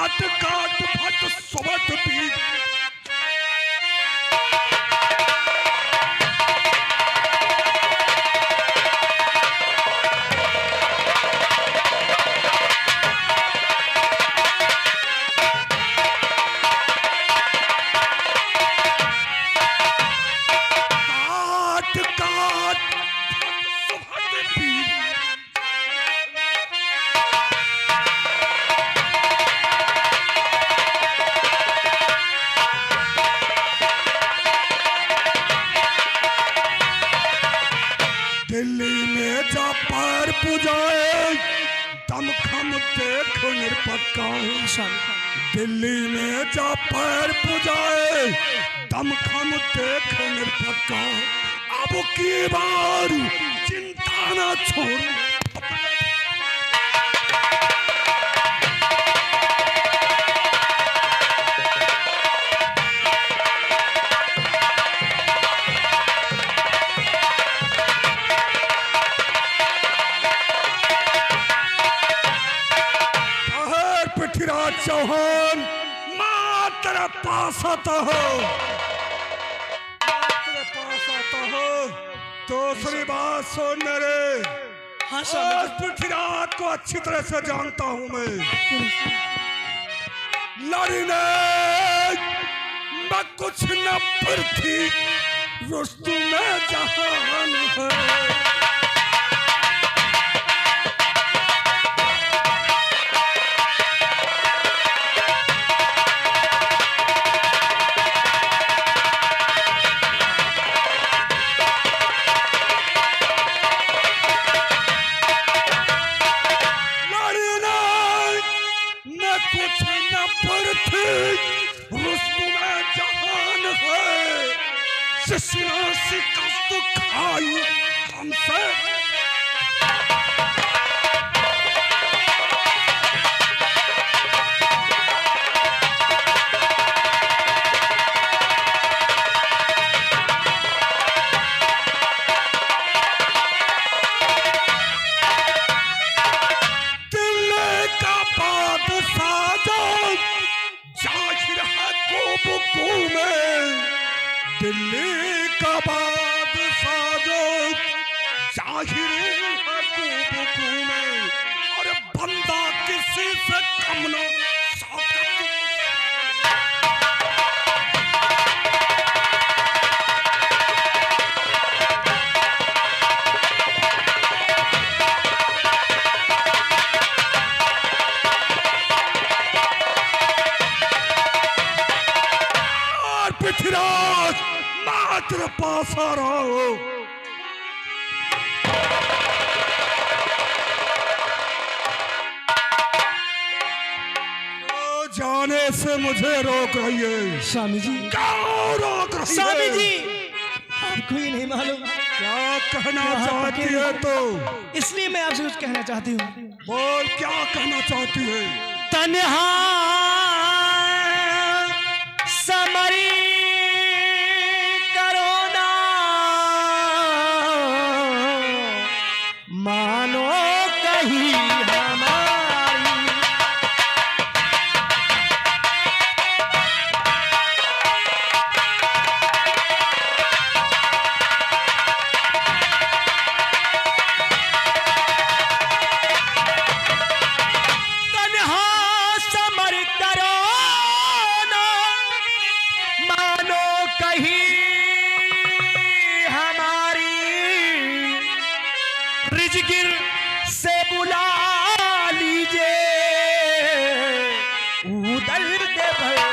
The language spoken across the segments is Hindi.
काट काट फट सुबट पीट दिल्ली में जा पैर पुजाए दम खम देख निरपक्का। दिल्ली में जा पैर पुजाए दम खम देख निरपक्का। अब की बार चिंता न छोड़ पृथ्वीराज चौहान मात्र पास आता हो, मात्र पास आता हो। दूसरी बात सुन रे, आज पृथ्वीराज को अच्छी तरह से जानता हूं मैं। लड़ने मैं कुछ न पृथ्वी रुस्तुम में जहान है। कुछ न पृथ्वी रुस्तुम में जहान है। शिशिरा शिकस्त खाई हमसे दिल्ली का बादशाह जो जाहिर है कुबकू में। और बंदा किसी से कम न और पृथ्वीराज मात्र पास आ रहा हो। तो जाने से मुझे रोक रही है स्वामी जी। क्यों रोक रही है स्वामी जी? आपको ही नहीं मालूम क्या कहना चाहती है? तो इसलिए मैं आपसे कुछ कहना चाहती हूँ। बोल, क्या कहना चाहती है? तन्हा समरी मानो कहीं हमारी। तन्हा समर करो ना, मानो कहीं हमारी। रिजगिर से बुला लीजिए उदल दे भर।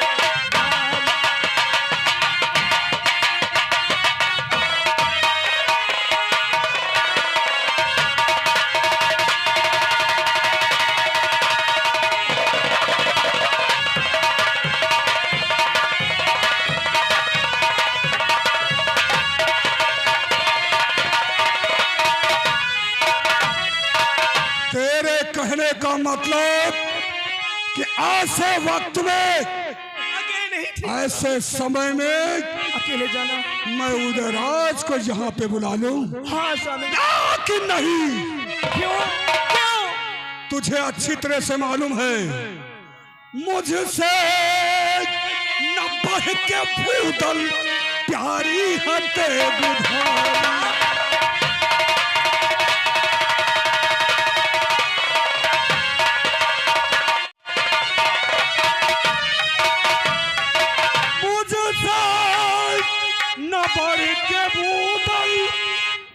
तेरे कहने का मतलब कि ऐसे वक्त में, अकेले नहीं थी, ऐसे समय में अकेले जाना। मैं उदयराज को यहाँ पे बुला लूं? हाँ स्वामी। कि नहीं? क्यों? क्यों? तुझे अच्छी तरह से मालूम है मुझसे न बढ़ के भूदल प्यारी हते बुधारी। मुझसे न बढ़ के भूदल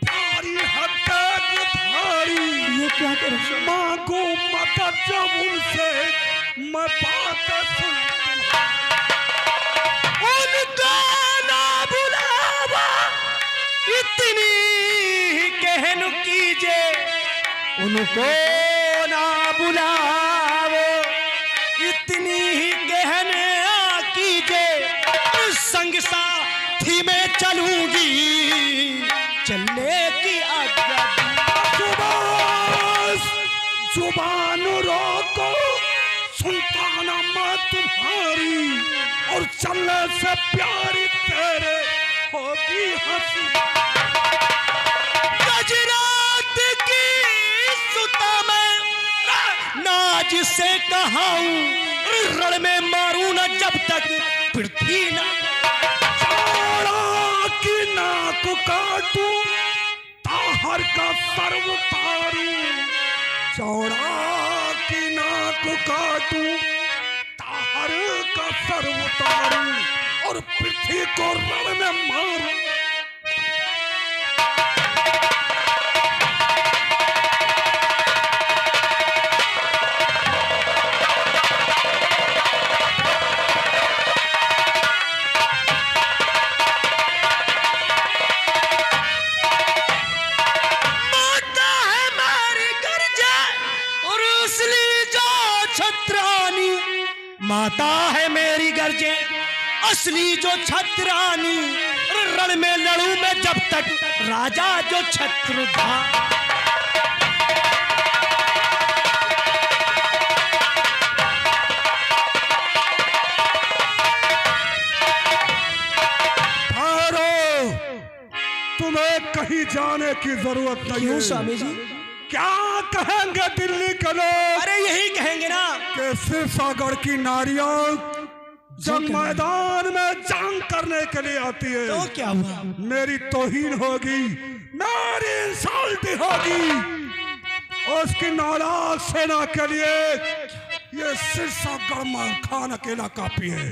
प्यारी हते बुधारी। ये क्या करे स्वामी? मांगो मदद जब उनसे मैं बात सुनती उनको ना बुलावा, इतनी कहन कीजे। उनको ना बुलावो, इतनी ही कहन कीजे। संग साथी में चलूंगी, चलने की आज्ञा। जुबान रोको, सुनता ना मैं तुम्हारी, और चलने से प्यारी तेरे होगी हंसी। गजरात की सुता में नाज से कहाऊं, रण में मारूं न जब तक पृथ्वी न। चौड़ा की नाक काटूं, ताहर का सर उतारूं। चौड़ा की नाक काटूं, ताहर का सर उतारूं, और पृथ्वी को रण में मारूं। माता है मेरी गर्जे, असली जो छत्रानी। रण में लड़ूं मैं जब तक राजा जो छत्रधार। तुम्हें कहीं जाने की जरूरत नहीं। क्यों स्वामी जी? क्या कहेंगे दिल्ली के लोग? अरे यही कहेंगे ना कि सिरसागढ़ की नारियां जब मैदान में जंग करने के लिए आती है तो क्या हुआ? मेरी तौहीन होगी, मेरी इंसल्ट होगी। उसकी नाराज सेना के लिए ये सिरसागढ़ मलखान अकेला काफी है।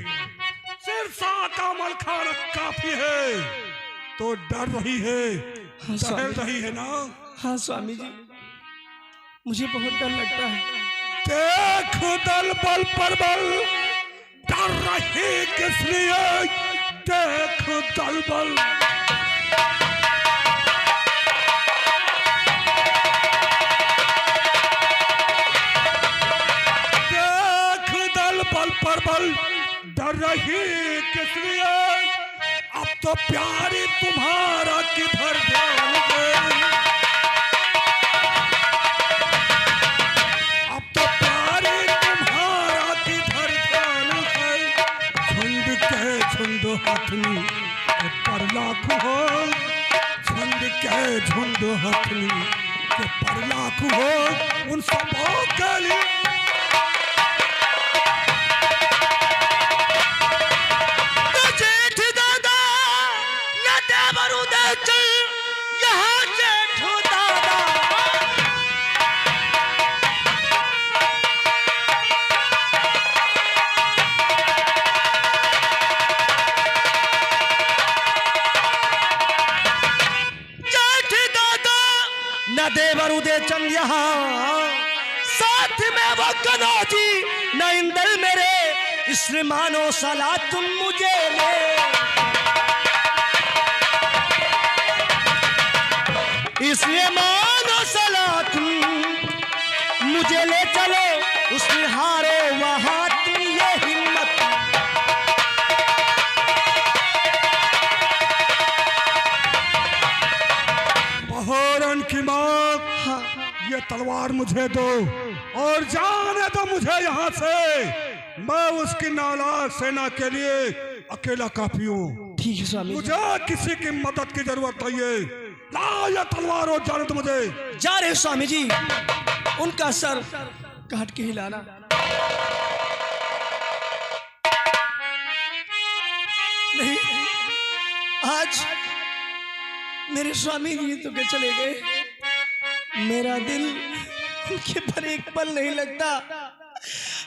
सिरसा का मलखान काफी है। तो डर रही है, सहल रही है ना? हाँ स्वामी जी, मुझे बहुत डर लगता है। देख दल बल पर बल, डर रही किस लिए? देख दल बल। देख दल बल पर बल, डर रही किस लिए? अब तो प्यारी तुम्हारा किधर ध्यान दे। अब तो प्यारी तुम्हारा किधर ध्यान है। झुंड के झुंड हथनी के पर लाख हो, झुंड के झुंड हथनी के पर लाख हो। उन सबों के लिए देवर उदय चंद यहाँ, साथ में वो कनौजी न इंदल मेरे। इसलिए मानो सलाह तुम मुझे ले, इसलिए मानो सलाह तुम मुझे ले चलो। उसने हारो वहां तुम ये हिम्मत। बहरन की माँ, ये तलवार मुझे दो और जाने दो मुझे यहाँ से। मैं उसकी नालायक सेना के लिए अकेला काफी हूँ। ठीक है स्वामी, मुझे किसी की मदद की जरूरत नहीं है। ला ये तलवार और जाने दो मुझे। जा रहे स्वामी जी, उनका सर काट के हिलाना। नहीं, आज मेरे स्वामी जी तो के चले गए, मेरा दिल उनके पर एक पल नहीं लगता।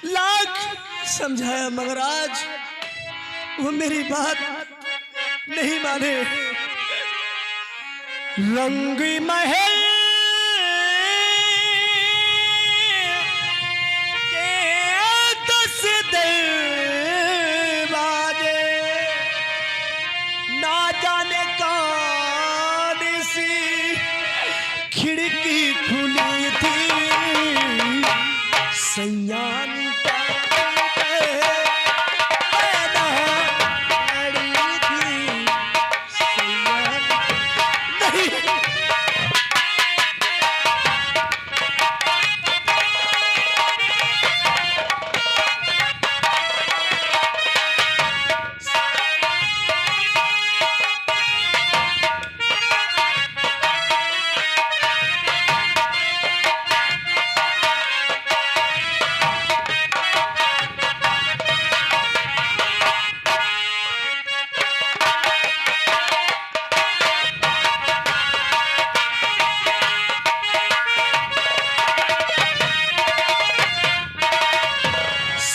लाख समझाया मगर आज वो मेरी बात नहीं माने। रंग महल के 10 दरवाजे, ना जाने कौन सी खिड़की खुली थी, सयान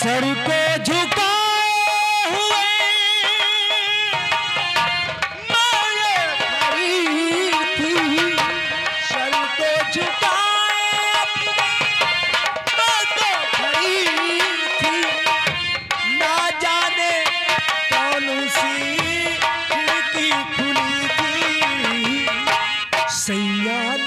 सर को झुका हुए माए खड़ी थी, सर को झुकाए तो खड़ी थी, ना जाने कौन सी खिड़की खुली थी, सैयान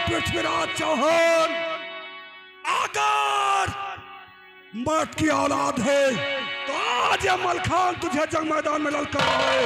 पृथ्वीराज चौहान अगर मर्द की औलाद है तो आज ये मलखान तुझे जंग मैदान में ललकार है।